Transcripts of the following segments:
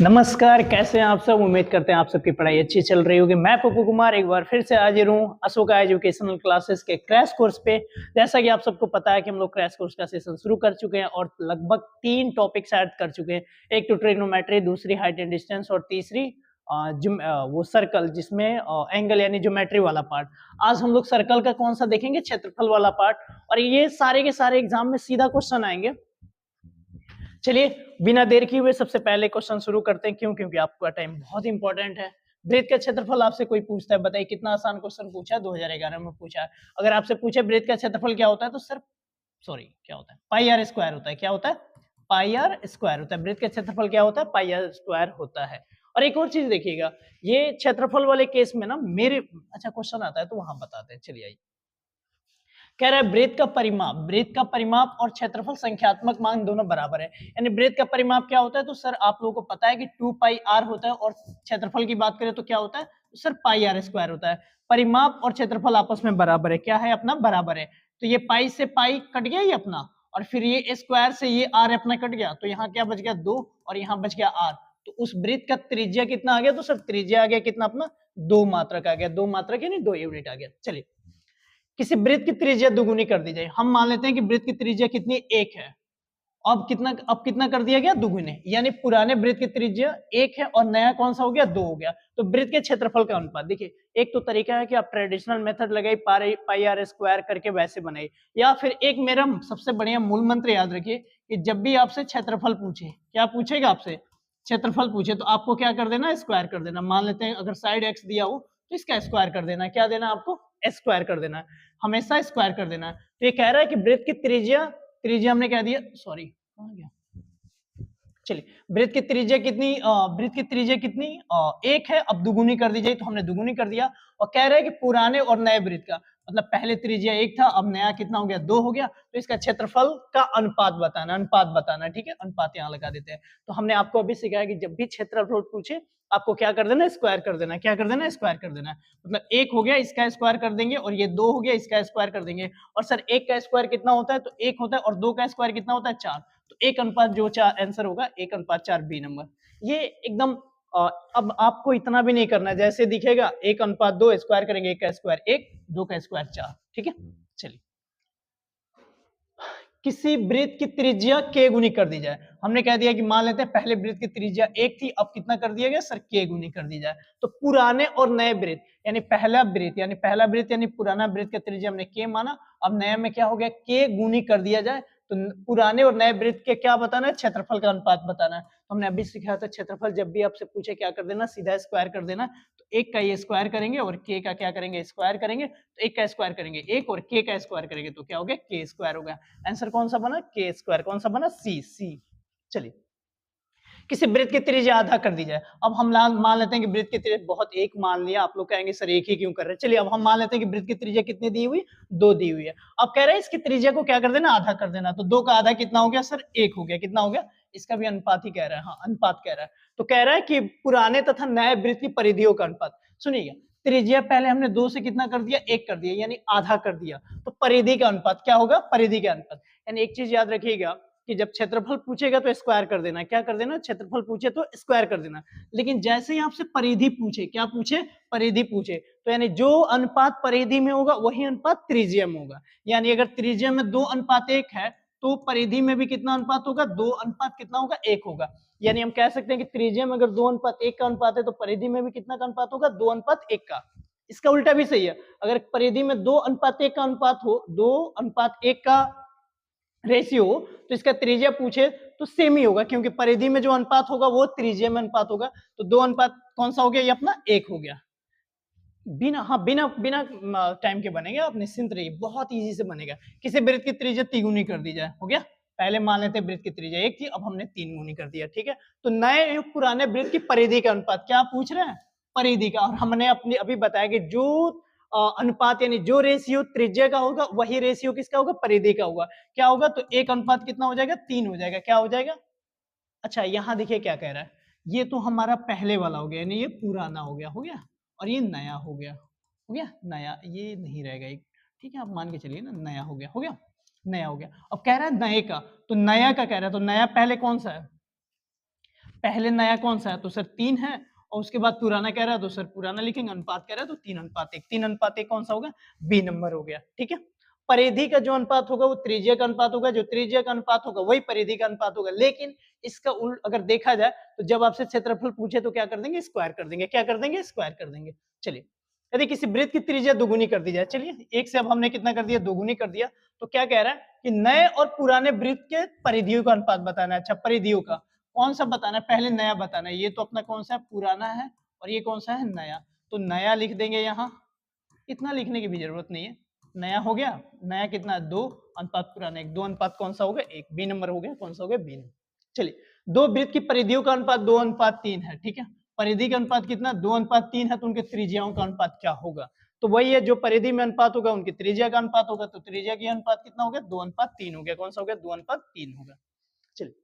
नमस्कार, कैसे हैं आप सब। उम्मीद करते हैं आप सबकी पढ़ाई अच्छी चल रही होगी। मैं पप्पू कुमार एक बार फिर से हाजिर हूँ अशोका एजुकेशनल क्लासेस के क्रैश कोर्स पे। जैसा कि आप सबको पता है कि हम लोग क्रैश कोर्स का सेशन शुरू कर चुके हैं और लगभग 3 टॉपिक्स ऐड कर चुके हैं। एक तो ट्रिग्नोमेट्री, दूसरी हाइट एंड डिस्टेंस और तीसरी वो सर्कल जिसमें एंगल यानी ज्योमेट्री वाला पार्ट। आज हम लोग सर्कल का कौन सा देखेंगे, क्षेत्रफल वाला पार्ट। और ये सारे के सारे एग्जाम में सीधा क्वेश्चन आएंगे। चलिए बिना देर किए हुए सबसे पहले क्वेश्चन शुरू करते हैं। क्यों? क्योंकि आपका टाइम बहुत इंपॉर्टेंट है। वृत्त का क्षेत्रफल आपसे कोई पूछता है, बताइए कितना आसान क्वेश्चन पूछा है, 2011 में पूछा है। अगर आपसे पूछे वृत्त का क्षेत्रफल क्या होता है तो सर क्या होता है, पाई आर स्क्वायर होता है। क्या होता है? पाई आर स्क्वायर होता है। वृत्त का क्षेत्रफल क्या होता है? पाई आर स्क्वायर होता है। और एक और चीज देखिएगा, ये क्षेत्रफल वाले केस में ना मेरे अच्छा क्वेश्चन आता है तो वहां बताते हैं। चलिए आइए, कह रहा है वृत्त का परिमाप और क्षेत्रफल संख्यात्मक मान दोनों बराबर है। यानी वृत्त का परिमाप क्या होता है तो सर आप लोगों को पता है कि 2 पाई आर होता है, और क्षेत्रफल की बात करें तो क्या होता है तो सर पाई आर स्क्वायर होता है। परिमाप और क्षेत्रफल आपस में बराबर है। क्या है अपना? बराबर है। तो ये पाई से पाई कट गया ये अपना, और फिर ये स्क्वायर से ये आर अपना कट गया, तो यहाँ क्या बच गया? 2, और यहाँ बच गया आर। तो उस वृत्त का त्रिज्या कितना आ गया? तो सर त्रिज्या आ गया कितना अपना? 2 मात्रक आ गया। 2 मात्रक यानी 2 यूनिट आ गया। चलिए, किसी वृत्त की त्रिज्या दुगुनी कर दी जाए। हम मान लेते हैं कि वृत्त की त्रिज्या कितनी? 1 है। अब कितना कर दिया गया? दुगुने। यानी पुराने वृत्त की त्रिज्या 1 है और नया कौन सा हो गया? 2 हो गया। तो वृत्त के क्षेत्रफल का अनुपात देखिए, एक तो तरीका है कि आप ट्रेडिशनल मेथड लगाइए, पाई आर स्क्वायर करके वैसे बनाइए, या फिर एक मेरा सबसे बढ़िया मूल मंत्र याद रखिए कि जब भी आपसे क्षेत्रफल पूछे, क्या पूछेगा आपसे? क्षेत्रफल पूछे तो आपको क्या कर देना? स्क्वायर कर देना। मान लेते हैं अगर साइड एक्स दिया हो तो इसका स्क्वायर कर देना। क्या देना आपको? स्क्वायर कर देना। हमेशा स्क्वायर कर देना। तो ये कह रहा है कि वृत्त की त्रिज्या, हमने कह दिया, सॉरी कहां गया, चलिए वृत्त की त्रिज्या कितनी? वृत्त की त्रिज्या कितनी? 1 है। अब दुगुनी कर दी जाए तो हमने दुगुनी कर दिया। और कह रहे हैं कि पुराने और नए वृत्त का मतलब पहले त्रिज्या 1 था, अब नया कितना हो गया? 2 हो गया। तो इसका क्षेत्रफल का अनुपात बताना। ठीक है, अनुपात यहाँ लगा देते हैं। तो हमने आपको अभी सिखाया कि जब भी क्षेत्रफल पूछे आपको क्या कर देना? स्क्वायर कर देना। क्या कर देना? स्क्वायर कर देना। मतलब 1 हो गया, इसका स्क्वायर कर देंगे, और ये 2 हो गया, इसका स्क्वायर कर देंगे। और सर 1 का स्क्वायर कितना होता है? तो 1 होता है। और 2 का स्क्वायर कितना होता है? 4। तो 1:4 जो आंसर होगा 1:4 बी नंबर। ये एकदम अब आपको इतना भी नहीं करना है, जैसे दिखेगा 1:2 स्क्वायर करेंगे, 1 का स्क्वायर 1, 2 का स्क्वायर 4। ठीक है, चलिए किसी वृत्त की त्रिज्या k गुनी कर दी जाए। हमने कह दिया कि मान लेते हैं पहले वृत्त की त्रिज्या 1 थी, अब कितना कर दिया गया? सर k गुनी कर दी जाए। तो पुराने और नए वृत्त यानी पहला वृत्त यानी पुराना वृत्त का त्रिज्या हमने k माना, अब नया में क्या हो गया? k गुनी कर दिया जाए। तो पुराने और नए वृत्त के क्या बताना है? क्षेत्रफल का अनुपात बताना है। तो हमने अभी सिखाया था क्षेत्रफल जब भी आपसे पूछे क्या कर देना? सीधा स्क्वायर कर देना। तो 1 का ये स्क्वायर करेंगे और k का क्या करेंगे? स्क्वायर करेंगे। तो 1 का स्क्वायर करेंगे 1, और k का स्क्वायर करेंगे तो क्या हो गया? k स्क्वायर हो गया। आंसर कौन सा बना? k square. कौन सा बना? सी। चलिए, किसी वृत्त की त्रिज्या आधा कर दी जाए। अब हम मान लेते हैं कि वृत्त की त्रिज्या बहुत एक मान लिया। आप लोग कहेंगे सर एक ही क्यों कर रहे हैं? चलिए अब हम मान लेते हैं कि वृत्त की त्रिज्या कितनी दी हुई? 2 दी हुई है। अब कह रहे हैं इसकी त्रिज्या को क्या कर देना? आधा कर देना। तो 2 का आधा कितना हो गया? सर 1 हो गया। कितना हो गया? इसका भी अनुपात ही कह रहा है। हाँ, अनुपात कह रहा है। तो कह रहा है कि पुराने तथा नए वृत्त की परिधियों का अनुपात। सुनिएगा, त्रिज्या पहले हमने 2 से कितना कर दिया? 1 कर दिया, यानी आधा कर दिया। तो परिधि का अनुपात क्या होगा? परिधि का अनुपात। यानी एक चीज याद रखिएगा कि जब क्षेत्रफल पूछेगा तो स्क्वायर कर देना। क्या कर देना? क्षेत्रफल पूछे तो स्क्वायर कर देना। लेकिन जैसे ही आपसे परिधि पूछे, क्या पूछे? परिधि पूछे, तो यानी जो अनुपात परिधि में होगा वही अनुपात त्रिज्या में होगा। यानी अगर त्रिज्या में 2:1 है तो परिधि में भी कितना अनुपात होगा? 2 अनुपात कितना होगा? 1 होगा। यानी हम कह सकते हैं कि त्रिज्या में अगर 2:1 का अनुपात है तो परिधि में भी कितना का अनुपात होगा? 2:1 का। इसका उल्टा भी सही है। अगर परिधि में 2:1 का अनुपात हो, 2:1 का रेशियो, तो इसका त्रिज्या पूछे तो सेम ही होगा, क्योंकि परिधि में जो अनुपात होगा वो त्रिज्या में अनुपात होगा। तो 2 अनुपात कौन सा हो गया? ये अपना 1 हो गया। बिना बिना टाइम के बनेगा, आप निश्चिंत रहिए, बहुत इजी से बनेगा। किसी वृत्त की त्रिज्या 3 गुनी कर दी जाए, हो गया। पहले मान लेते हैं वृत्त की त्रिज्या 1 थी, अब हमने 3 गुनी कर दिया। ठीक है, तो नए पुराने वृत्त की परिधि का अनुपात क्या पूछ रहे हैं? परिधि का। और हमने अपनी अभी बताया कि जो अनुपात यानी जो रेशियो त्रिज्या का होगा वही रेशियो किसका होगा? परिधि का होगा। क्या होगा? तो 1 अनुपात कितना हो जाएगा? 3 हो जाएगा। क्या हो जाएगा? अच्छा, यहाँ देखिए क्या कह रहा है। ये तो हमारा पहले वाला हो गया, यानी ये पुराना हो गया, और ये नया हो गया, नया। ये नहीं रहेगा एक। ठीक है, आप मान के चलिए ना, नया हो गया, नया हो गया। अब कह रहा है नए का, तो नया का कह रहा है, तो नया पहले कौन सा है? पहले नया कौन सा है, तो सर 3 है, और उसके बाद पुराना कह रहा है तो सर पुराना लिखेंगे, अनुपात कह रहा है तो 3:1, 3:1 कौन सा होगा, बी नंबर हो गया। ठीक है, परिधि का जो अनुपात होगा वो त्रिज्या का अनुपात होगा, जो त्रिज्या का अनुपात होगा वही परिधि का अनुपात होगा। लेकिन इसका उल्ट अगर देखा जाए तो जब आपसे क्षेत्रफल पूछे तो क्या कर देंगे, स्क्वायर कर देंगे। क्या कर देंगे, स्क्वायर कर देंगे। चलिए, यदि किसी वृत्त की त्रिज्या दोगुनी कर दी जाए, चलिए एक से अब हमने कितना कर दिया, दोगुनी कर दिया, तो क्या कह रहा है कि नए और पुराने वृत्त के परिधियों का अनुपात बताना है। अच्छा, परिधियों का कौन सा बताना है, पहले नया बताना है। ये तो अपना कौन सा है, पुराना है, और ये कौन सा है, नया। तो नया लिख देंगे यहाँ, इतना लिखने की भी जरूरत नहीं है, नया हो गया। नया कितना, 2 अनुपात पुराना 1, 2 अनुपात कौन सा हो गया, 1, बी नंबर हो गया। कौन सा हो गया, बी नंबर। चलिए, दो वृत्त की परिधियों का अनुपात 2:3 है। ठीक है, परिधि का अनुपात कितना, 2:3 है, तो उनके त्रिज्याओं का अनुपात क्या होगा, तो वही है, जो परिधि में अनुपात होगा उनकी त्रिज्या का अनुपात होगा, तो त्रिज्या की अनुपात कितना हो गया, 2:3 हो गया। कौन सा हो गया, 2:3 होगा। चलिए,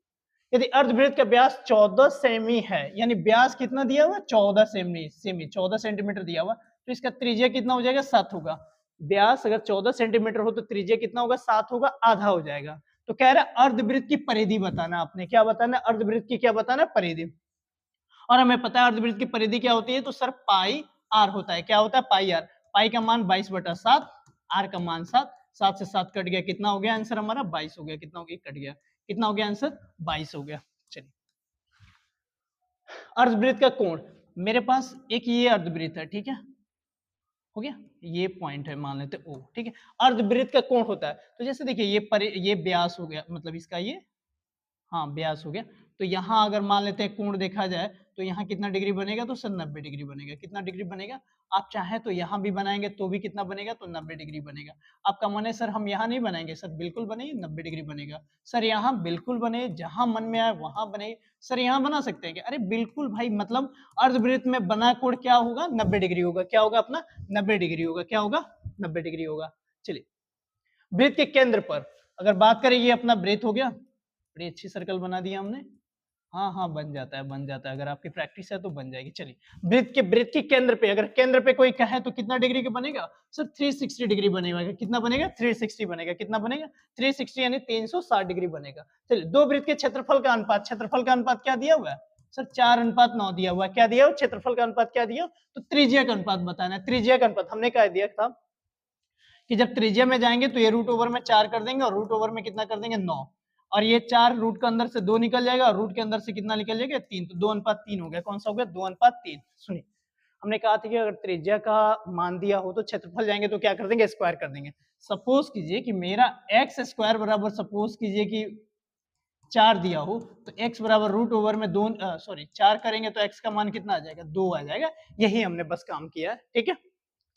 यदि अर्धवृत्त का व्यास 14 सेमी है, यानी व्यास कितना दिया हुआ, 14 सेमी, 14 सेंटीमीटर दिया हुआ, तो इसका त्रिज्या कितना हो जाएगा, 7 होगा। व्यास अगर 14 सेंटीमीटर हो तो त्रिज्या कितना होगा, 7 होगा, आधा हो जाएगा। तो कह रहा है अर्धवृत्त की परिधि बताना, आपने क्या बताना, अर्धवृत्त की क्या बताना, परिधि। और हमें पता है अर्धवृत्त की परिधि क्या होती है, तो सर पाई आर होता है। क्या होता है, पाई आर। पाई का मान 22/7, आर का मान 7, 7 से 7 कट गया, कितना हो गया आंसर हमारा, 22 हो गया। कितना हो गया, कट गया, कितना हो गया आंसर, 22 हो गया। चलिए, अर्धवृत्त का कोण, मेरे पास एक ये अर्धवृत्त है, ठीक है, हो गया, ये पॉइंट है, मान लेते ओ। ठीक है, अर्धवृत्त का कोण होता है, तो जैसे देखिए ये व्यास हो गया, मतलब इसका ये, हाँ व्यास हो गया। तो यहाँ अगर मान लेते हैं कोण देखा जाए तो यहाँ कितना डिग्री बनेगा, तो सर 90 डिग्री बनेगा। कितना डिग्री बनेगा, आप चाहे तो यहाँ भी बनाएंगे तो भी कितना बनेगा, तो 90 डिग्री बनेगा। आपका मन है सर हम यहाँ नहीं बनाएंगे, सर बिल्कुल बने, 90 डिग्री बनेगा। सर यहाँ बिल्कुल बने, जहां मन में आए वहां बने। सर यहाँ बना सकते हैं क्या, अरे बिल्कुल भाई, मतलब अर्धवृत्त में बना कोण क्या होगा, 90 डिग्री होगा। क्या होगा अपना, 90 डिग्री होगा। क्या होगा, 90 डिग्री होगा। चलिए, वृत्त के केंद्र पर अगर बात करें, ये अपना वृत्त हो गया, बड़ी अच्छी सर्कल बना दिया हमने। हाँ हाँ, बन जाता है, बन जाता है, अगर आपकी प्रैक्टिस है तो बन जाएगी। चलिए, वृत्त के केंद्र पे, अगर केंद्र पे कोई कहे तो कितना डिग्री का बनेगा, सर 360 डिग्री बनेगा। कितना बनेगा, 360 बनेगा। कितना बनेगा, 360 यानी 360 डिग्री बनेगा। चलिए, दो वृत्त के क्षेत्रफल का अनुपात, क्षेत्रफल का अनुपात क्या दिया हुआ है, सर 4:9 दिया हुआ है। क्या दिया हुआ, क्षेत्रफल का अनुपात क्या दिया, तो त्रिज्या का अनुपात बताना है। त्रिज्या का अनुपात हमने क्या दिया था कि जब त्रिज्या में जाएंगे तो ये रूट ओवर में 4 कर देंगे, और रूट ओवर में कितना कर देंगे, 9, और ये 4 रूट के अंदर से 2 निकल जाएगा, और रूट के अंदर से कितना निकल जाएगा, 3, तो 2:3 हो गया। कौन सा हो गया, 2:3। सुनिए, हमने कहा था कि अगर त्रिज्या का मान दिया हो तो क्षेत्रफल जाएंगे तो क्या कर देंगे, स्क्वायर कर देंगे। सपोज कीजिए कि मेरा एक्स स्क्वायर बराबर, सपोज कीजिए कि 4 दिया हो, तो x बराबर रूट ओवर में 2, सॉरी 4 करेंगे तो x का मान कितना आ जाएगा, 2 आ जाएगा। यही हमने बस काम किया है। ठीक है,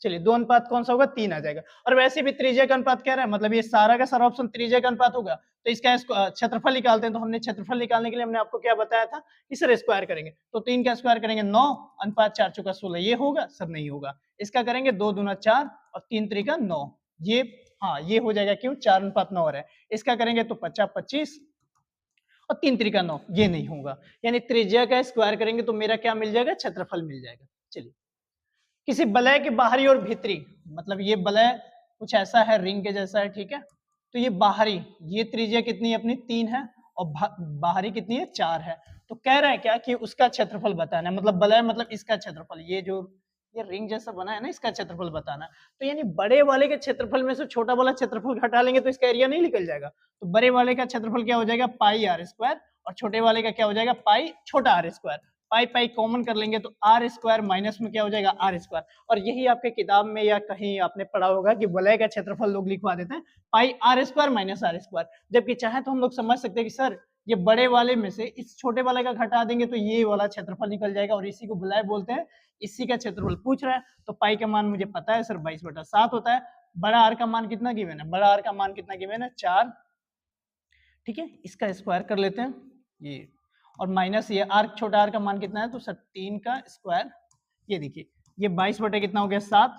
चलिए, 2:3 कौन सा होगा, 3 आ जाएगा। और वैसे भी त्रिज्या का अनुपात कह रहा है, मतलब ये सारा का सारा ऑप्शन त्रिज्या का अनुपात होगा, तो इसका क्षेत्रफल निकालते हैं। तो हमने क्षेत्रफल निकालने के लिए हमने आपको क्या बताया था, इसे स्क्वायर करेंगे, तो 3 का स्क्वायर करेंगे 9, अनुपात 4 चौका 16, ये होगा, सब नहीं होगा। इसका करेंगे 2 दूना 4 और 3 त्रिका 9, ये हाँ ये हो जाएगा, क्यों, 4:9 है। इसका करेंगे तो 50 25 और 3 त्रिका 9, ये नहीं होगा। यानी त्रिज्या का स्क्वायर करेंगे तो मेरा क्या मिल जाएगा, क्षेत्रफल मिल जाएगा। चलिए, किसी वलय के बाहरी और भीतरी, मतलब ये वलय कुछ ऐसा है, रिंग के जैसा है, ठीक है, तो ये बाहरी, ये त्रिज्या कितनी है अपनी, 3 है, और बाहरी कितनी है, 4 है। तो कह रहा है क्या कि उसका क्षेत्रफल बताना है, मतलब वलय मतलब इसका क्षेत्रफल, ये जो ये रिंग जैसा बना है ना, इसका क्षेत्रफल बताना है। तो यानी बड़े वाले के क्षेत्रफल में से छोटा वाला क्षेत्रफल घटा लेंगे तो इसका एरिया नहीं निकल जाएगा। तो बड़े वाले का क्षेत्रफल क्या हो जाएगा, पाई आर स्क्वायर, और छोटे वाले का क्या हो जाएगा, पाई छोटा r square. Pi pi common कर लेंगे तो आर स्क्वायर माइनस में क्या हो जाएगा, आर स्क्वायर। और यही आपके किताब में या कहीं आपने पढ़ा होगा कि वलय का क्षेत्रफल लोग लिखवा देते हैं pi r square minus r square. जबकि चाहे तो हम लोग समझ सकते हैं कि सर ये बड़े वाले में से इस छोटे वाले का घटा देंगे तो ये वाला क्षेत्रफल निकल जाएगा, और इसी को वलय बोलते हैं, इसी का क्षेत्रफल पूछ रहा है। तो पाई का मान मुझे पता है सर 22/7 होता है। बड़ा आर का मान कितना गिवन है, बड़ा आर का मान कितना गिवन है, 4। ठीक है, इसका स्क्वायर कर लेते हैं ये, और माइनस ये आर, छोटा आर का मान कितना है, तो सर 3 का स्क्वायर। ये देखिए, ये 22 कितना हो गया, 7,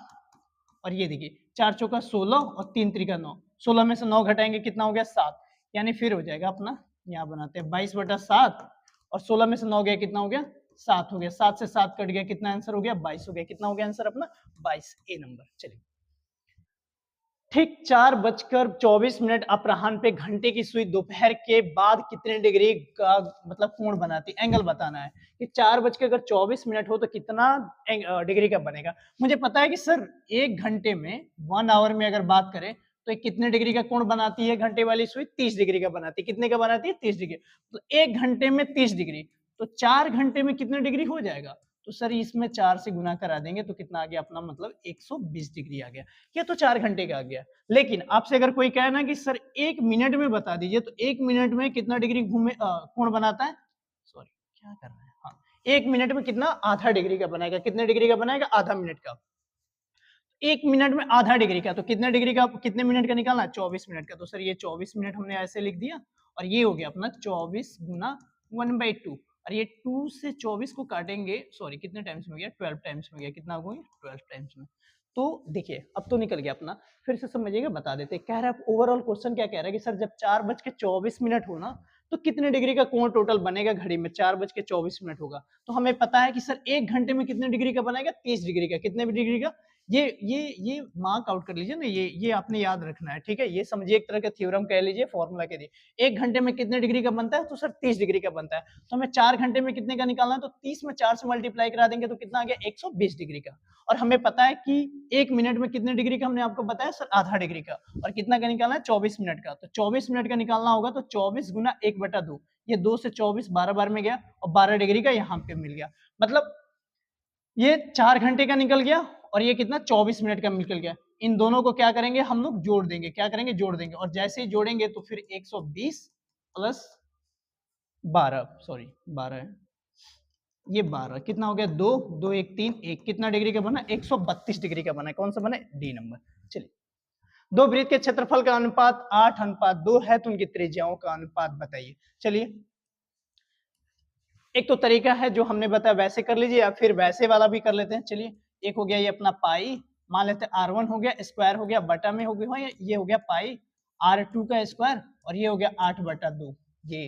और ये देखिए 4 चौका 16 और 3 त्रिका 9, 16 में से 9 घटाएंगे कितना हो गया, 7। यानी फिर हो जाएगा अपना, यहाँ बनाते हैं 22/7, और 16 में से 9 गया, कितना हो गया, 7 हो गया। 7 से 7 कट गया, कितना आंसर हो गया, 22 हो गया। कितना हो गया आंसर अपना, 22, ए नंबर। चलिए, ठीक 4:24 अपराह्न पे घंटे की सुई दोपहर के बाद कितने डिग्री का मतलब कोण बनाती है, एंगल बताना है कि 4:24 हो तो कितना डिग्री का बनेगा। मुझे पता है कि सर 1 घंटे में 1 आवर में अगर बात करें तो कितने डिग्री का कोण बनाती है घंटे वाली सुई, 30 डिग्री का बनाती है। कितने का बनाती है? 30 डिग्री। तो 1 घंटे में 30 डिग्री, तो 4 घंटे में कितने डिग्री हो जाएगा? तो सर इसमें 4 से गुना करा देंगे तो कितना आ गया अपना, मतलब 120 डिग्री आ गया। ये तो 4 घंटे का आ गया। लेकिन आपसे अगर कोई कहे ना कि सर 1 मिनट में बता दीजिए, तो 1 मिनट में कितना डिग्री कोण बनाता है? सॉरी, क्या कर रहे हैं? हाँ, 1 मिनट में कितना? आधा डिग्री का बनाएगा। कितने डिग्री का बनाएगा? आधा मिनट का। 1 मिनट में आधा डिग्री का, तो कितने डिग्री का, कितने मिनट का निकालना? 24 मिनट का। तो सर ये 24 मिनट हमने ऐसे लिख दिया और ये हो गया अपना 24 गुना 1/2। और ये 2 से 24 को काटेंगे, सॉरी कितने टाइम्स में हो गया? 12 टाइम्स में हो गया। कितना हो गया? 12 टाइम्स में। तो देखिए अब तो निकल गया अपना। फिर से समझिएगा, बता देते। कह रहा है ओवरऑल क्वेश्चन क्या कह रहा है कि सर जब 4:24 हो ना तो कितने डिग्री का कोण टोटल बनेगा घड़ी में? 4:24 होगा। तो हमें पता है कि सर 1 घंटे में कितने डिग्री का बनाएगा? 30 डिग्री का। कितने डिग्री का? ये मार्क आउट कर लीजिए ना, ये आपने याद रखना है, ठीक है। ये समझिए एक तरह का थ्योरम कह लीजिए, फॉर्मूला कह दीजिए। 1 घंटे में कितने डिग्री का बनता है? तो सर 30 डिग्री का बनता है। तो हमें 4 घंटे में कितने का निकालना है? तो 30 में 4 से मल्टीप्लाई करा देंगे तो कितना आ गया? 120 डिग्री का। और हमें पता है कि 1 मिनट में कितने डिग्री का, हमने आपको बताया सर आधा डिग्री का। और कितना का निकालना है? 24 मिनट का। तो 24 मिनट का निकालना होगा तो 24 गुना 1/2। ये 2 से 24 12 बार में गया और 12 डिग्री का यहाँ पे मिल गया। मतलब ये 4 घंटे का निकल गया और ये कितना? 24 मिनट का निकल गया। इन दोनों को क्या करेंगे हम लोग? जोड़ देंगे। क्या करेंगे? जोड़ देंगे। और जैसे ही जोड़ेंगे तो फिर 120 प्लस 12, सॉरी 12 है, ये 12 कितना हो गया? 2 2 1 3 1, कितना डिग्री का बना? 132 डिग्री का बना। कौन सा बना? D number. चलिए, दो वृत्त के क्षेत्रफल का अनुपात 8:2 है तो उनकी त्रिज्याओं का अनुपात बताइए। चलिए, एक तो तरीका है जो हमने बताया वैसे कर लीजिए, या फिर वैसे वाला भी कर लेते हैं। चलिए, एक हो गया ये अपना पाई, मान लेते हैं R1 हो गया, स्क्वायर हो गया, बटा में हो गया, ये हो गया पाई R2 का स्क्वायर, और ये हो गया 8/2। ये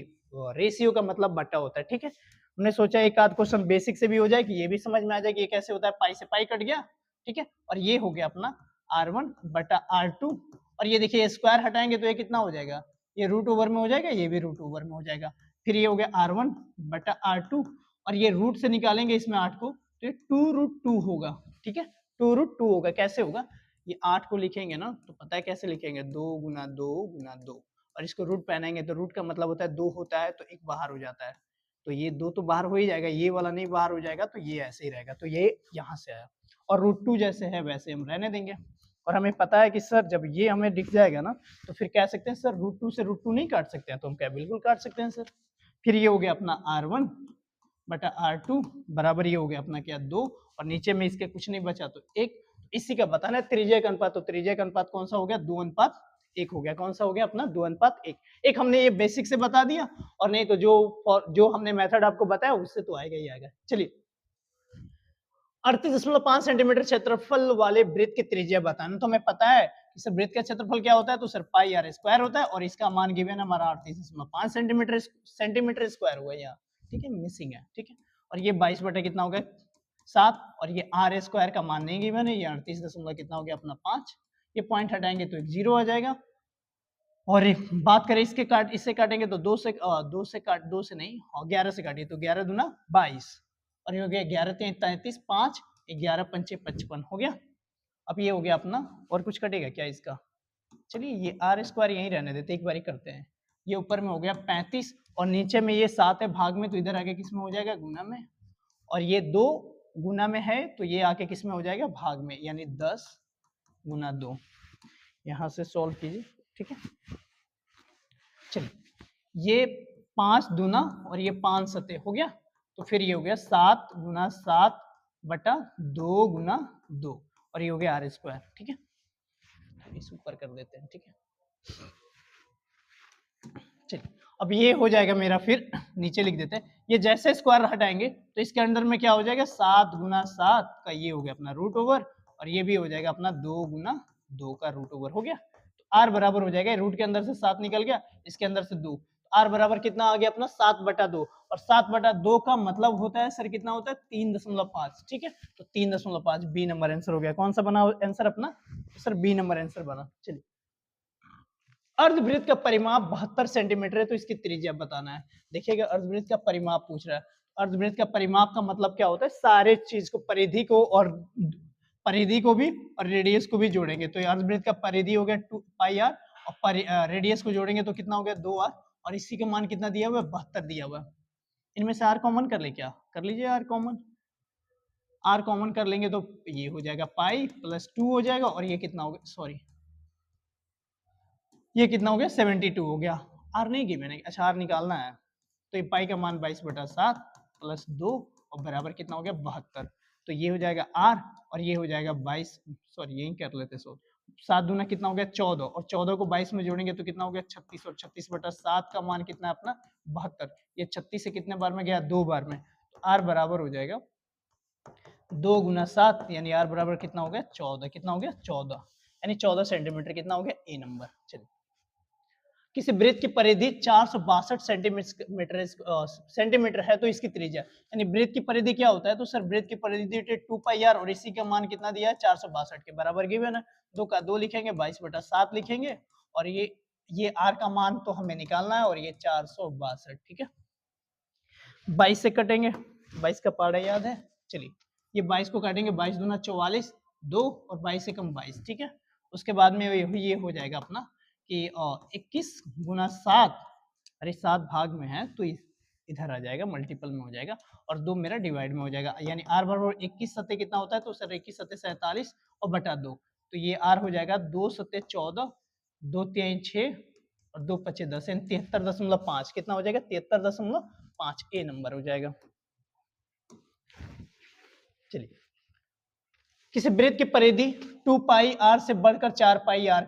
रेशियो का मतलब बटा होता है, ठीक है। हमने सोचा एक आध क्वेश्चन बेसिक से भी हो जाए कि ये भी समझ में आ जाए कि ये कैसे होता है। पाई से पाई कट गया, ठीक है। और ये हो गया अपना R1 बटा R2, और ये देखिए स्क्वायर हटाएंगे तो ये कितना हो जाएगा? ये रूट ओवर में हो जाएगा, ये भी रूट ओवर में हो जाएगा। फिर ये हो गया R1 बटा R2, और ये रूट से निकालेंगे इसमें 8 को तो ये 2√2 होगा, ठीक है। 2√2 होगा। कैसे होगा? ये 8 को लिखेंगे ना तो पता है कैसे लिखेंगे? 2 गुना 2 गुना 2, और इसको रूट पहनाएंगे तो रूट का मतलब होता है 2 होता है तो एक बाहर हो जाता है, तो ये 2 तो बाहर हो ही जाएगा, ये वाला नहीं बाहर हो जाएगा, तो ये ऐसे ही रहेगा। तो ये यहाँ से आया, और √2 जैसे है वैसे हम रहने देंगे। और हमें पता है कि सर जब ये हमें दिख जाएगा ना तो फिर कह सकते हैं सर √2 से √2 नहीं काट सकते हैं, तो हम क्या बिल्कुल काट सकते हैं सर। फिर ये हो गया अपना R1 बटा R2 बराबर ये हो गया अपना क्या? 2, और नीचे में इसके कुछ नहीं बचा तो 1। इसी का बताना है त्रिज्या का अनुपात, तो त्रिज्या का अनुपात कौन सा हो गया? 2:1 हो गया। कौन सा हो गया अपना? 2:1। एक हमने ये बेसिक से बता दिया, और नहीं तो जो हमने मेथड आपको बताया उससे तो आएगा ही आएगा। चलिए, 38.5 सेंटीमीटर क्षेत्रफल वाले वृत्त की त्रिज्या बताना। तो हमें पता है कि सर वृत्त का क्षेत्रफल क्या होता है? तो सर पाई R स्क्वायर होता है, और इसका मान गिवन हमारा 38.5 सेंटीमीटर स्क्वायर हुआ यहाँ, ठीक है, मिसिंग है, ठीक है। और ये 22 बटा कितना हो गया? 7, और ये R स्क्वायर का मान नहीं गिवन है, ये 38 कितना हो गया अपना 5। ये पॉइंट हटाएंगे तो एक 0 आ जाएगा। और बात करें इससे काटेंगे तो 2 से नहीं, 11 से काटिए तो 11 दूना 22, और ये हो गया 11 3 33 5, 11 पंचे 55 हो गया। अब ये हो गया अपना, और कुछ कटेगा क्या इसका? चलिए ये R स्क्वायर यहीं रहने देते, एक बार ही करते हैं। ये ऊपर में हो गया 35, और नीचे में ये 7 है भाग में, तो इधर आके किस में हो जाएगा? गुना में। और ये 2 गुना में है तो ये आके किस में हो जाएगा? भाग में, यानी 10 गुना 2। यहाँ से सॉल्व कीजिए, ठीक है। चलिए, ये 5 दूना और ये 5 सते हो गया, तो फिर ये हो गया 7 गुना 7 बटा 2 गुना 2, और ये हो गया R स्क्वायर, ठीक है। इस ऊपर कर देते हैं, ठीक है। चलिए, अब ये हो जाएगा मेरा, फिर नीचे लिख देते हैं। ये जैसे स्क्वायर हटाएंगे तो इसके अंदर में क्या हो जाएगा? 7 गुना 7 का ये हो गया अपना रूट ओवर, और ये भी हो जाएगा अपना 2 गुना 2 का रूट ओवर हो गया। तो R बराबर हो जाएगा, रूट के अंदर से 7 निकल गया, इसके अंदर से 2, R बराबर कितना आ गया अपना? 7/2, और 7/2 का मतलब होता है सर कितना होता है? 3.5, ठीक है। तो 3.5 बी नंबर आंसर हो गया। कौन सा बना आंसर अपना? सर बी नंबर आंसर बना। चलिए, अर्धवृत्त का परिमाप 72 सेंटीमीटर है, तो इसकी त्रिज्या बताना है। देखिएगा, अर्धवृत्त का परिमाप पूछ रहा है। अर्धवृत्त का परिमाप का मतलब क्या होता है, सारे चीज को, परिधि को और परिधि को भी और रेडियस को भी जोड़ेंगे। तो अर्धवृत्त का परिधि हो गया 2 पाई आर और रेडियस को जोड़ेंगे तो कितना हो गया 2 आर, और इसी का मान कितना दिया हुआ है 72 दिया हुआ है। इनमें से आर कॉमन कर ले, क्या कर लीजिए, आर कॉमन, आर कॉमन कर लेंगे तो ये हो जाएगा पाई प्लस 2 हो जाएगा, और ये कितना हो गया, सॉरी ये कितना हो गया 72 हो गया। आर नहीं की मैंने, अच्छा आर निकालना है, तो ये पाई का मान 22/7 प्लस 2 और बराबर कितना हो गया 72। तो ये हो जाएगा आर और ये हो जाएगा 22, सॉरी यही कर लेते, सो 7 दूना कितना हो गया 14, और 14 को 22 में जोड़ेंगे तो कितना हो गया 36, और 36/7 का मान कितना है अपना 72। ये 36 से कितने बार में गया, 2 बार में, तो आर बराबर हो जाएगा 2 गुना 7, यानी आर बराबर कितना हो गया 14, कितना हो गया 14, यानी 14 सेंटीमीटर कितना हो गया ए नंबर। चलिए, किसी वृत्त की परिधि 462 सेंटीमीटर है, तो इसकी त्रिज्या, यानी वृत्त की परिधि क्या होता है, तो सर वृत्त की परिधि 2 पाई आर और इसी का मान कितना दिया है 462 के बराबर गिवन है। 2 का 2 लिखेंगे, 22/7 लिखेंगे, और ये आर का मान तो हमें निकालना है, और ये 462, ठीक है। 22 से कटेंगे, 22 का पाड़ा याद है, चलिए ये 22 को काटेंगे, 22 दूना 44, 2 और 22 से कम 22, ठीक है। उसके बाद में ये हो जाएगा अपना कि 21 गुना 7, अरे 7 भाग में है तो इधर आ जाएगा, मल्टीपल में हो जाएगा, और 2 मेरा डिवाइड में हो जाएगा, यानी आर बराबर 21 सत्ते कितना होता है, तो सर 21 सत्ते 47 और बटा 2, तो ये आर हो जाएगा 2 सत्ते 14, 2 3 6 और 2 पचे 10, यानी 73.5, कितना हो जाएगा 73.5 ए नंबर हो जाएगा। चलिए, किसी वृत्त की परिधि 2 पाई आर से बढ़कर 4 पाई आर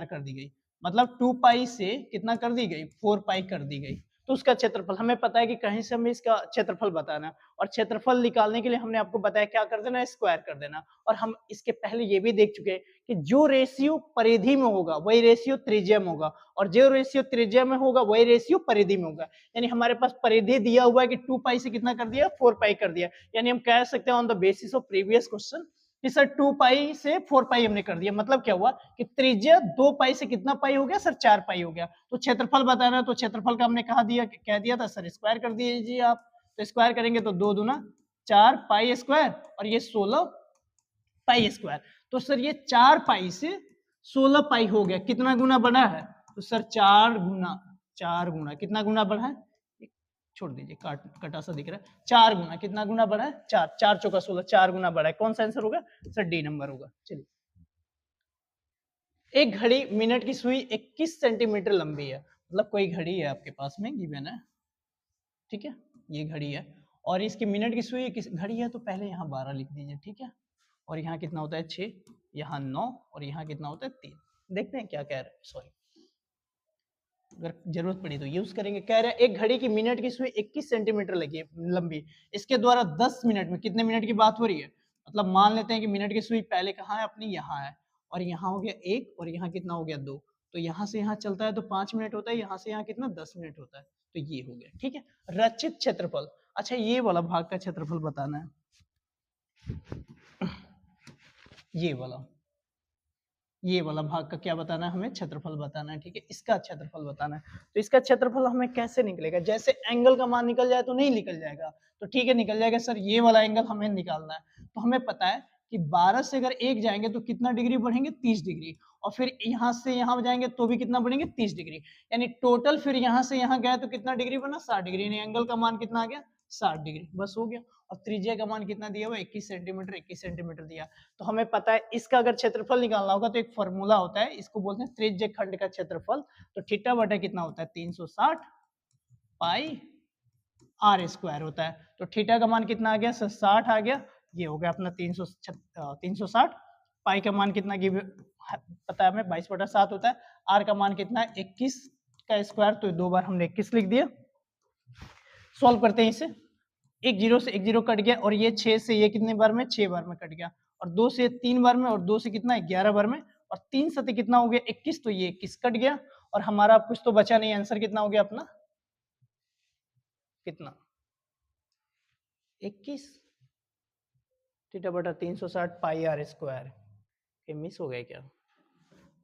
कर दी गई, मतलब 2 पाई से कितना कर दी गई 4 पाई कर दी गई, तो उसका क्षेत्रफल हमें पता है कि कहीं से हमें इसका क्षेत्रफल बताना है, और क्षेत्रफल निकालने के लिए हमने आपको बताया क्या कर देना, स्क्वायर कर देना। और हम इसके पहले ये भी देख चुके हैं कि जो रेशियो परिधि में होगा वही रेशियो त्रिज्या में होगा, और जो रेशियो त्रिज्या में होगा वही रेशियो परिधि में होगा। यानी हमारे पास परिधि दिया हुआ है कि 2 पाई से कितना कर दिया 4 पाई कर दिया, यानी हम कह सकते हैं on the basis of previous question कि सर 2 पाई से 4 पाई हमने कर दिया, मतलब क्या हुआ कि त्रिज्या 2 पाई से कितना पाई हो गया सर 4 पाई हो गया। तो क्षेत्रफल बताना है, तो क्षेत्रफल का हमने कह दिया था सर स्क्वायर कर दीजिए आप, तो स्क्वायर करेंगे तो 2 दूना 4 पाई स्क्वायर और ये 16 पाई स्क्वायर, तो सर ये 4 पाई से 16 पाई हो गया, कितना गुना बढ़ा है, तो सर 4 गुना कितना गुना बढ़ा है, छोड़ दीजिए कटा सा दिख रहा है, 4 गुना, कितना गुना बढ़ा है 4, 4 चौका 16, 4 गुना बढ़ा है, कौन सा आंसर होगा सर डी नंबर होगा। चलिए, एक घड़ी मिनट की सुई 21 सेंटीमीटर लंबी है, मतलब कोई घड़ी है आपके पास में गिवन है, ठीक है, ये घड़ी है और इसकी मिनट की सुई घड़ी है, तो पहले यहाँ 12 लिख दीजिए, ठीक है, और यहाँ कितना होता है 6, यहाँ 9 और यहाँ कितना होता है 3। देखते हैं क्या कह रहे हैं, सॉरी अगर जरूरत पड़ी तो यूज करेंगे। कह रहे हैं एक घड़ी की मिनट की सुई 21 सेंटीमीटर लंबी, इसके द्वारा 10 मिनट में, कितने मिनट की बात हो रही है, मतलब मान लेते हैं कि मिनट की सुई पहले कहाँ है अपनी, यहाँ है, और यहाँ हो गया 1 और यहाँ कितना हो गया 2, तो यहाँ से यहाँ चलता है तो 5 मिनट होता है, यहाँ से यहाँ कितना 10 मिनट होता है, तो ये हो गया, ठीक है। रचित क्षेत्रफल, अच्छा ये वाला भाग का क्षेत्रफल बताना है, ये वाला भाग का क्या बताना है हमें, क्षेत्रफल बताना है, ठीक है, इसका क्षेत्रफल बताना है। तो इसका क्षेत्रफल हमें कैसे निकलेगा, जैसे एंगल का मान निकल जाए तो नहीं निकल जाएगा, तो ठीक है निकल जाएगा सर, ये वाला एंगल हमें निकालना है, तो हमें पता है कि 12 से अगर 1 जाएंगे तो कितना डिग्री बढ़ेंगे 30 डिग्री, और फिर यहाँ से यहाँ जाएंगे तो भी कितना बढ़ेंगे 30 डिग्री, यानी टोटल फिर यहाँ से यहाँ गए तो कितना डिग्री बना 60 डिग्री, यानी एंगल का मान कितना आ गया 60 डिग्री, बस हो गया। और त्रिज्या का मान कितना दिया हुआ 21 सेंटीमीटर, 21 सेंटीमीटर दिया, तो हमें पता है इसका अगर क्षेत्रफल निकालना होगा तो एक फॉर्मूला होता है, इसको बोलते हैं त्रिज्य खंड का क्षेत्रफल, तो थीटा बटा कितना होता है 360 पाई आर स्क्वायर होता है, तो थीटा का मान कितना आ गया सर 60 आ गया, ये हो गया अपना 360, पाई का मान कितना पता है हमें 22/7 होता है, आर का मान कितना है 21 का स्क्वायर, तो 2 बार हमने 21 लिख दिया। सॉल्व करते हैं इसे, एक जीरो से एक जीरो कट गया, और ये 6 से ये कितने बार में 6 बार में कट गया, और 2 से 3 बार में, और 2 से कितना 11 बार में, और 3 सते कितना हो गया 21, तो ये 21 कट गया, और हमारा कुछ तो बचा नहीं, आंसर कितना हो गया अपना, कितना 21 थीटा बटा 360 पाई आर स्क्वायर, ये मिस हो गया क्या?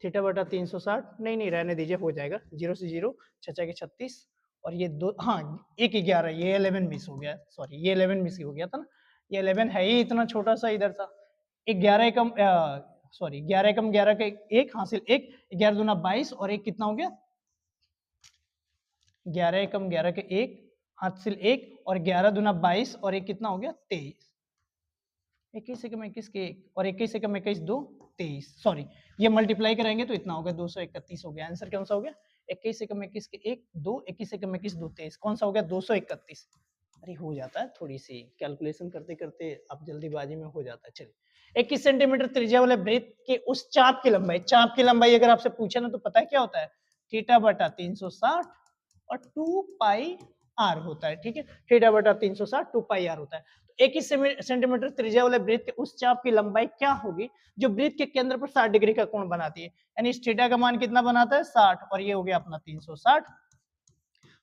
थीटा बटा 360 नहीं नहीं रहने दीजिए, हो जाएगा। 0 से 0 छचा के 36 और ये दो, हाँ एक 11, ये 11 मिस हो गया, सॉरी ये 11 मिस हो गया था ना, ये 11 है ही इतना छोटा सा इधर था। 11 एकम सॉरी 11 एकम 11 का एक हासिल एक, 11 दूना 22 और एक कितना हो गया 11 एकम 11 के एक हासिल एक और 11 दूना 22 और एक कितना हो गया 23। 21 एकम 21 के एक और 21 एकम 21 दो 23, सॉरी ये मल्टीप्लाई करेंगे तो इतना हो गया 231 हो गया। आंसर कौन सा हो गया? 21 एकम 21 के एक दो, 21 एकम 21 दो 23, कौन सा हो गया 231। अरे हो जाता है, थोड़ी सी कैलकुलेशन करते करते अब जल्दीबाजी में हो जाता है। चलिए 21 सेंटीमीटर त्रिज्या वाले वृत्त के उस चाप की लंबाई, चाप की लंबाई अगर आपसे पूछे ना तो पता है क्या होता है, थीटा बटा 360 और 2 पाई आर होता है। ठीक है, थीटा बटा 360 2 पाई आर होता है। तो 21 सेंटीमीटर त्रिज्या वाले वृत्त के उस चाप की लंबाई क्या होगी जो वृत्त के केंद्र पर 60 डिग्री का कोण बनाती है? यानी इस थीटा का मान कितना बनाता है 60 और ये हो गया अपना 360,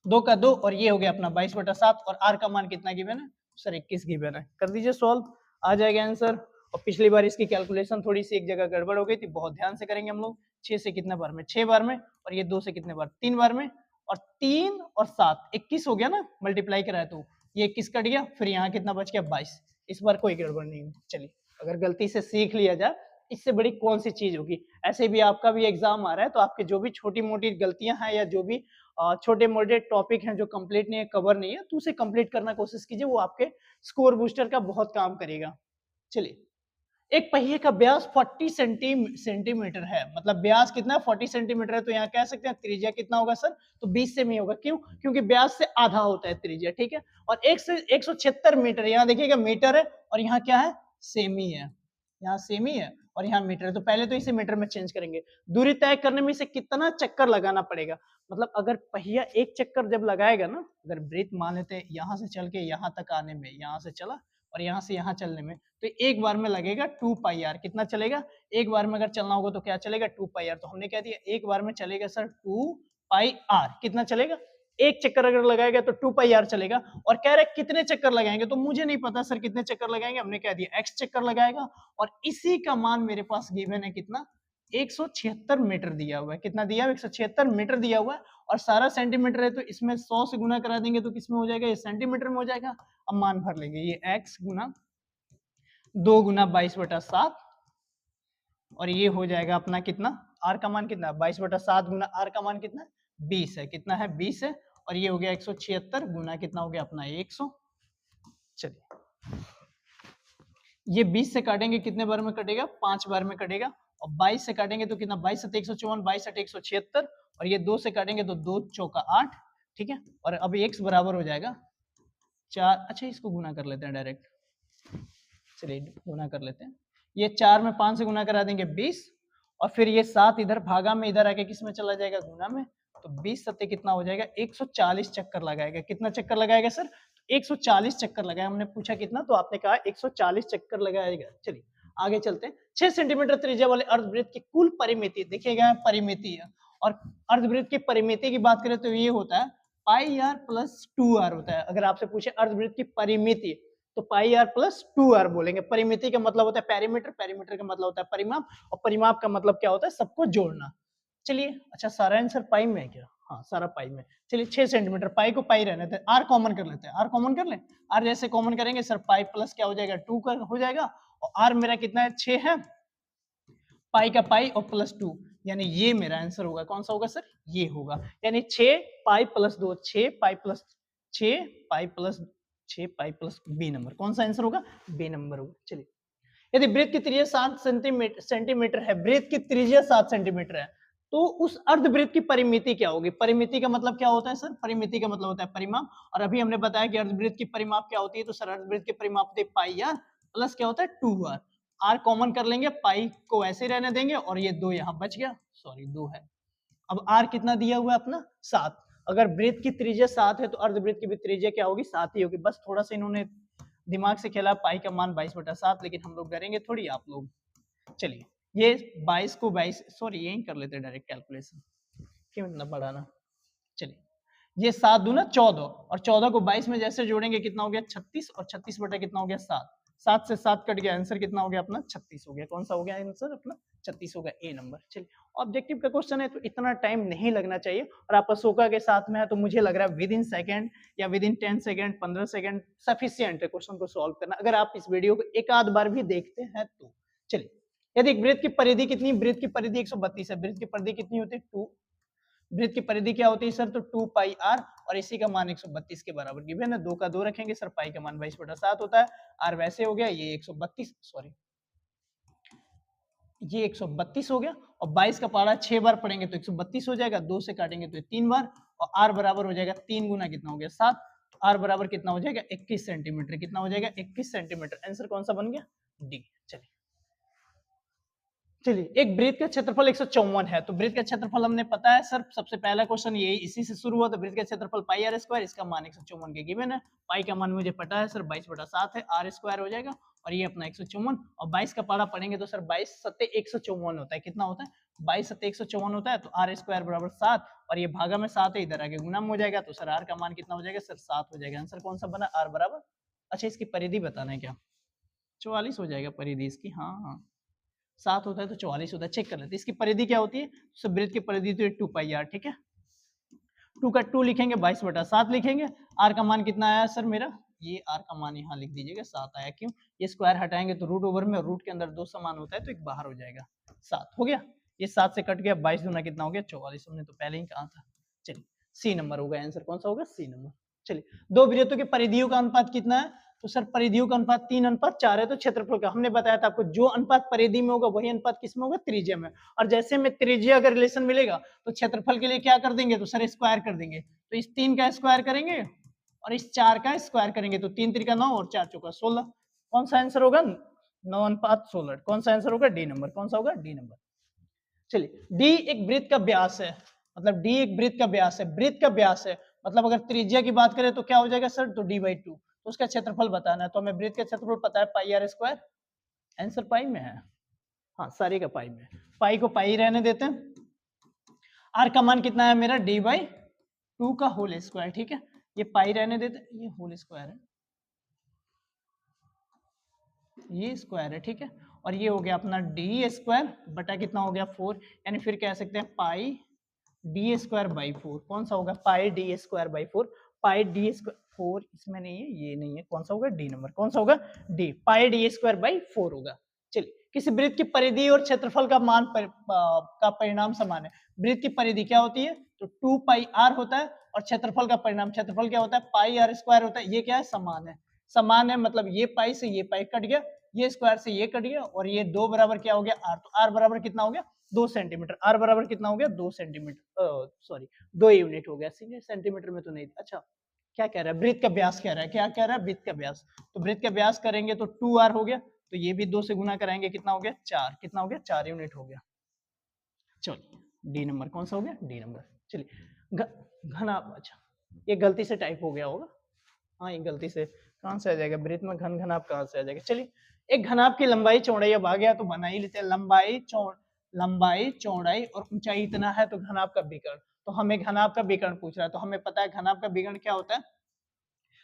2 का 2 और ये हो गया अपना 22/7 और आर का मान कितना गिवन है सर 21 गिवन है। कर दीजिए सॉल्व, आ जाएगा आंसर। और पिछली बार इसकी कैलकुलेशन थोड़ी सी एक जगह गड़बड़ हो गई थी, बहुत ध्यान से करेंगे हम लोग। 6 से कितने बार में? 6 बार में, और ये 2 से कितने बार? 3 बार में, और 3 और 7 21 हो गया ना, मल्टीप्लाई कराया तो ये 21 कट गया, फिर यहाँ कितना बच गया 22। इस बार कोई गड़बड़ नहीं है। चलिए अगर गलती से सीख लिया जाए, इससे बड़ी कौन सी चीज होगी। ऐसे भी आपका भी एग्जाम आ रहा है तो आपके जो भी छोटी मोटी गलतियां हैं या जो भी छोटे मोटे टॉपिक हैं जो कंप्लीट नहीं है, कवर नहीं है, तो उसे कंप्लीट करना कोशिश कीजिए, वो आपके स्कोर बूस्टर का बहुत काम करेगा। चलिए एक पहिए का व्यास 40 सेंटीमीटर है, मतलब व्यास कितना 40 सेंटीमीटर है, तो यहाँ कह सकते हैं त्रिज्या कितना होगा सर, तो 20 से में होगा। क्यों? क्योंकि व्यास से आधा होता है त्रिज्या। ठीक है, और 176 मीटर, यहाँ देखिएगा मीटर है और यहाँ क्या है सेमी है, यहाँ सेमी है और यहाँ मीटर है, तो पहले तो इसे मीटर में चेंज करेंगे। दूरी तय करने में इसे कितना चक्कर लगाना पड़ेगा, मतलब अगर पहिया एक चक्कर जब लगाएगा ना, अगर वृत्त मान लेते हैं यहाँ से चल के यहाँ तक आने में, यहाँ से चला और यहाँ से यहाँ चलने में, तो एक बार में लगेगा 2 पाई आर। कितना चलेगा? एक बार में अगर चलना होगा तो क्या चलेगा 2 पाई आर। तो हमने क्या दिया, एक बार में चलेगा सर 2 पाई आर। कितना चलेगा? एक चक्कर अगर लगाएगा तो 2 पाई आर चलेगा। और कह रहे कितने चक्कर लगाएंगे, तो मुझे नहीं पता सर कितने चक्कर लगाएंगे, हमने क्या दिया x चक्कर लगाएगा, और इसी का मान मेरे पास गिवन है कितना 176 मीटर दिया हुआ है। कितना दिया हुआ? 176 मीटर दिया हुआ है, और सारा सेंटीमीटर है तो इसमें 100 से गुना करा देंगे तो किसमें हो जाएगा, ये सेंटीमीटर में हो जाएगा। अब मान भर लेंगे, ये x गुना 2 गुना 22/7 और ये हो जाएगा अपना कितना, r का मान कितना 22/7 गुना r का मान कितना 20 है। कितना है 20 है, और ये हो गया 176 गुना कितना हो गया अपना 100। चलिए ये 20 से काटेंगे कितने बार में कटेगा, 5 बार में कटेगा, और 22 से काटेंगे तो कितना 22 7 154, 22 8 176, और ये 2 से काटेंगे तो 2 चौका 8। ठीक है, और अब x बराबर हो जाएगा 4, अच्छा इसको गुना कर लेते हैं डायरेक्ट, चलिए गुना कर लेते हैं। ये 4 में 5 से गुना करा देंगे 20, और फिर ये 7 इधर भागा में इधर आके किस में चला जाएगा, गुना में, तो 20 सत्ते कितना हो जाएगा 140 चक्कर लगाएगा। कितना चक्कर लगाएगा सर? 140 चक्कर लगाया। हमने पूछा कितना, तो आपने कहा 140 चक्कर लगाएगा। चलिए आगे चलते हैं। 6 सेंटीमीटर त्रिज्या वाले अर्धवृत्त की कुल परिमिति देखिएगा, परिमिति है, और अर्धवृत्त की परिमिति की बात करें तो ये होता है पाई आर प्लस 2r होता है। अगर आपसे पूछे अर्धवृत्त की परिमिति तो पाई आर प्लस 2r बोलेंगे। परिमिति का मतलब होता है पेरीमीटर, पेरीमीटर का मतलब होता है परिमाप, और परिमाप का मतलब क्या होता है, सबको जोड़ना। चलिए अच्छा सारा आंसर पाई में है क्या? हाँ सारा पाई में। चलिए 6 सेंटीमीटर, पाई को पाई रहने देते हैं, आर कॉमन कर लेते हैं, आर कॉमन कर ले। आर जैसे कॉमन करेंगे सर पाई प्लस क्या हो जाएगा 2 का हो जाएगा, और आर मेरा कितना है 6 है, पाई का पाई और प्लस 2, यानी ये मेरा आंसर होगा। कौन सा होगा सर? ये होगा, यानी 6 pi plus 2, 6 pi plus 6 pi plus 6 pi plus b number. कौन सा आंसर होगा? बी नंबर होगा। चलिए यदि वृत्त की त्रिज्या 7 सेंटीमीटर है, वृत्त की त्रिज्या 7 सेंटीमीटर है, तो उस अर्धवृत्त की परिमिति क्या होगी? परिमिति का मतलब क्या होता है सर? परिमिति का मतलब होता है परिमाप, और अभी हमने बताया कि अर्धवृत्त की परिमाप क्या होती है, तो सर अर्धवृत्त की परिमाप होती है पाई आर प्लस क्या होता है 2r। आर कॉमन कर लेंगे, पाई को ऐसे रहने देंगे, और ये 2 यहाँ बच गया, सॉरी 2 है। अब आर कितना दिया हुआ है अपना 7। अगर वृत्त की त्रिज्या 7 है तो अर्धवृत्त की भी त्रिज्या क्या होगी? 7 ही होगी। बस थोड़ा सा इन्होंने दिमाग से खेला, पाई का मान 22/7, लेकिन हम लोग करेंगे थोड़ी, आप लोग। चलिए ये 22 को 22, सॉरी यही कर लेते हैं डायरेक्ट कैलकुलेशन, क्यों इतना बढ़ाना। चलिए ये 7 दूना 14, और 14 को 22 में जैसे जोड़ेंगे कितना हो गया 36, और 36 बटा कितना हो गया 7, 7 से 7 कट गया, आंसर कितना हो गया अपना 36 हो गया। कौन सा हो गया आंसर अपना 36 हो गया, ए नंबर। चलिए ऑब्जेक्टिव का क्वेश्चन है तो इतना टाइम नहीं लगना चाहिए, और आप अशोका के साथ में है तो मुझे लग रहा है विद इन सेकंड या with in 10 second 15 second sufficient है क्वेश्चन को सॉल्व करना, अगर आप इस वीडियो को एक आध बार भी देखते हैं तो। चलिए यदि वृत्त की परिधि कितनी, वृत्त की परिधि 132 है, वृत्त की परिधि कितनी होती है 2, वृत्त की परिधि क्या होती है सर, तो 2 पाई आर, और इसी का मान 132 के बराबर गिवन है, 2 का 2 रखेंगे सर, पाई का मान 22/7 होता है, आर वैसे हो गया, ये 132 सॉरी ये 132 हो गया, और 22 का पारा 6 बार पढ़ेंगे तो 132 हो जाएगा, 2 से काटेंगे तो 3 बार, और आर बराबर हो जाएगा 3 गुना कितना हो गया 7, आर बराबर कितना हो जाएगा 21 सेंटीमीटर, कितना हो जाएगा 21 सेंटीमीटर, आंसर कौन सा बन गया डी। चलिए चलिए एक वृत्त का क्षेत्रफल 154 है, तो वृत्त का क्षेत्रफल हमने पता है सर, सबसे पहला क्वेश्चन यही इसी से शुरू हुआ, तो वृत्त का क्षेत्रफल पाई आर स्क्वायर, इसका मान 154 के गिवन है, पाई का मान मुझे पता है सर 22/7 है, आर स्क्वायर हो जाएगा, और ये अपना 154, और 22 का पारा पढ़ेंगे तो सर 22 सत्ते 154 होता है, कितना होता है 22 सत्ते 154 होता है, तो आर स्क्वायर बराबर 7, और ये भागा में 7 है, इधर आगे गुना में हो जाएगा, तो सर आर का मान कितना हो जाएगा सर 7 हो जाएगा, आंसर कौन सा बना आर बराबर, अच्छा इसकी परिधि बताना है क्या 44 हो जाएगा परिधि इसकी, हाँ 7 होता है तो 44 होता है, चेक कर लेते हैं इसकी परिधि क्या होती है, तो वृत्त की परिधि तो 2 पाई आर, ठीक है 2 का 2 लिखेंगे 22/7 लिखेंगे, आर का मान कितना आया सर मेरा, ये आर का मान यहाँ लिख दीजिएगा 7 आया, क्यों ये स्क्वायर हटाएंगे तो रूट ओवर में, और रूट के अंदर 2 समान होता है तो एक बाहर हो जाएगा, 7 हो गया, ये 7 से कट गया, 22 दूना कितना हो गया 44, हमने तो पहले ही कहा था। चलिए सी नंबर होगा आंसर, कौन सा होगा सी नंबर। चलिए दो वृत्तों के परिधियों का अनुपात कितना है, तो सर परिधियों का अनुपात 3:4 है, तो क्षेत्रफल का हमने बताया था आपको, जो अनुपात परिधि में होगा वही अनुपात किस में होगा त्रिज्या में, और जैसे में त्रिज्या अगर रिलेशन मिलेगा तो क्षेत्रफल के लिए क्या कर देंगे, तो सर स्क्वायर कर देंगे, तो इस 3 का स्क्वायर करेंगे और इस 4 का स्क्वायर करेंगे, तो 3 3 9 और 4 4 16, कौन सा आंसर होगा 9:16, कौन सा आंसर होगा डी नंबर, कौन सा होगा डी नंबर। चलिए डी एक वृत्त का व्यास है, मतलब डी एक वृत्त का व्यास है, वृत्त का व्यास है मतलब अगर त्रिज्या की बात करें तो क्या हो जाएगा सर, तो d/2, तो उसका क्षेत्रफल बताना है, तो हमें वृत्त का क्षेत्रफल पता है पाई आर स्क्वायर, आंसर पाई में है, हाँ सारी का पाई में, पाई को पाई रहने देते हैं, आर का मान कितना है मेरा d/2 का होल स्क्वायर, ठीक है ये पाई रहने देते हैं, ये होल स्क्वायर है, ये स्क्वायर है, ठीक है, और ये हो गया अपना डी स्क्वायर बटा कितना हो गया 4, यानी फिर कह सकते हैं पाई डी स्क्वायर बाई 4, कौन सा होगा pi d square by 4, pi d square 4 इसमें नहीं है, ये नहीं है, कौन सा होगा डी नंबर, कौन सा होगा D, pi d square by 4 होगा। चलिए किसी वृत्त की परिधि और क्षेत्रफल का मान का परिणाम समान है, वृत्त की परिधि क्या होती है, तो 2 पाई आर होता है, और क्षेत्रफल का परिणाम क्षेत्रफल क्या होता है पाई आर स्क्वायर होता है, ये क्या है समान है, समान है मतलब ये पाई से ये पाई कट गया, ये स्क्वायर से ये कट गया, और ये 2 बराबर क्या हो गया आर, तो आर बराबर कितना हो गया 2 सेंटीमीटर, आर बराबर कितना हो गया 2 सेंटीमीटर, सॉरी 2 यूनिट हो गया, सेंटीमीटर में तो नहीं, अच्छा क्या कह रहा है वृत्त का व्यास कह रहा है, क्या कह रहा है वृत्त का व्यास, तो वृत्त का व्यास करेंगे तो 2r हो गया, तो ये भी 2 से गुना कराएंगे कितना हो गया 4, कितना हो गया 4 यूनिट हो गया। चलिए डी नंबर कौन सा हो गया डी नंबर। चलिए घना, अच्छा ये गलती से टाइप हो गया होगा, हाँ ये गलती से कहाँ से आ जाएगा, वृत्त में घन घनाभ कहाँ से आ जाएगा। चलिए एक घनाभ की लंबाई चौड़ाई अब आ गया तो बना ही लेते हैं, लंबाई चौड़ाई और ऊंचाई इतना है तो घनाभ का विकर्ण, तो हमें घनाभ का विकर्ण पूछ रहा है, तो हमें पता है घनाभ का विकर्ण क्या होता है,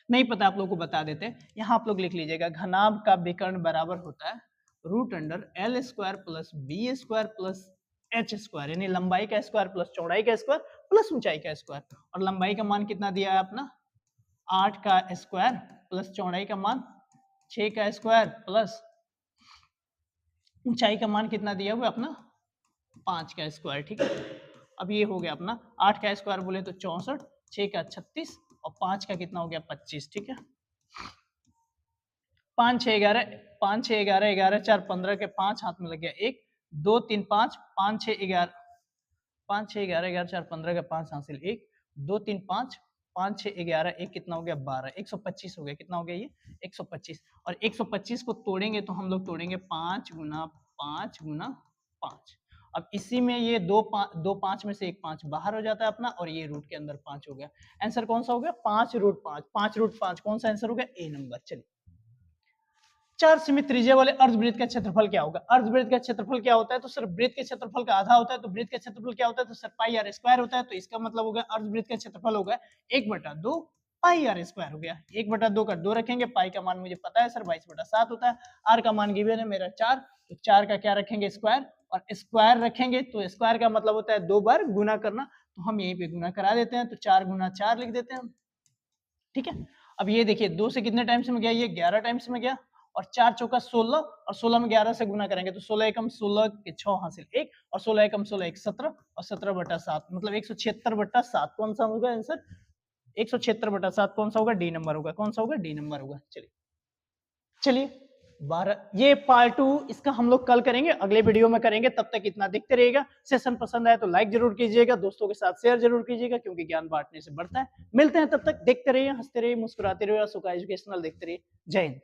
नहीं पता आप लोगों को बता देते हैं, यहाँ आप लोग लिख लीजिएगा घनाभ का विकर्ण बराबर होता है √L square plus b square plus h square, यानी लंबाई का स्क्वायर प्लस चौड़ाई का स्क्वायर प्लस ऊंचाई का स्क्वायर, और लंबाई का मान कितना दिया है अपना 8 का स्क्वायर प्लस चौड़ाई का मान 6 का स्क्वायर प्लस ऊंचाई का मान कितना दिया हुआ अपना 5 का स्क्वायर, ठीक है। अब ये हो गया अपना 8 का स्क्वायर बोले तो 64, 6 का 36 और 5 का कितना हो गया 25, ठीक है। 5 6 11 5 6 11 11 4 15 के 5 हाथ में लग गया 1 2 3 5 5 6 11 5 6 11 11 4 15 का 5 हासिल 1 2 3 5 5 6 11 1 कितना हो गया 12, 125 हो गया, कितना हो गया ये 125, और 125 को तोड़ेंगे तो हम लोग तोड़ेंगे 5 गुना 5 गुना 5, अब इसी में ये दो पाँच में से एक 5 बाहर हो जाता है अपना, और ये रूट के अंदर 5 हो गया, आंसर कौन सा हो गया 5√5 कौन सा आंसर हो गया ए नंबर। चलिए 4 सीमित त्रिज्या वाले अर्धवृत्त का क्षेत्रफल क्या होगा, अर्धवृत्त का क्षेत्रफल क्या होता है, तो सर वृत्त के क्षेत्रफल का आधा होता है, तो वृत्त का क्षेत्रफल क्या होता है, तो सर पाई आर स्क्वायर होता है, तो इसका मतलब होगा अर्धवृत्त का क्षेत्रफल होगा 1/2 पाई आर स्क्वायर हो गया। 1/2 का 2 रखेंगे, पाई का मान मुझे पता है सर 22/7 होता है, आर का मान गिवन है मेरा 4, तो 4 का क्या रखेंगे स्क्वायर, और स्क्वायर रखेंगे तो स्क्वायर का मतलब होता है 2 बार गुना करना, तो हम यहीं पे गुना करा देते हैं, तो 4 गुना 4 लिख देते हैं हम। ठीक है, अब ये देखिए 2 से कितने टाइम्स में गया, ये 11 टाइम्स में गया, और 4 चौका 16, और 16 में 11 से गुना करेंगे तो 16 एकम 16 के 6 हासिल 1, और 16 एकम 16 1 17, और 17/7 मतलब 176/7 कौन सा होगा आंसर, 176/7 कौन सा होगा, डी नंबर होगा, कौन सा होगा, डी नंबर होगा। चलिए चलिए 12, ये पार्ट 2 इसका हम लोग कल करेंगे, अगले वीडियो में करेंगे, तब तक इतना देखते रहिएगा। सेशन पसंद आए तो लाइक जरूर कीजिएगा, दोस्तों के साथ शेयर जरूर कीजिएगा, क्योंकि ज्ञान बांटने से बढ़ता है। मिलते हैं, तब तक देखते रहिए, हंसते रहिए, मुस्कुराते रहिए, अशोका एजुकेशनल देखते रहिए। जय हिंद।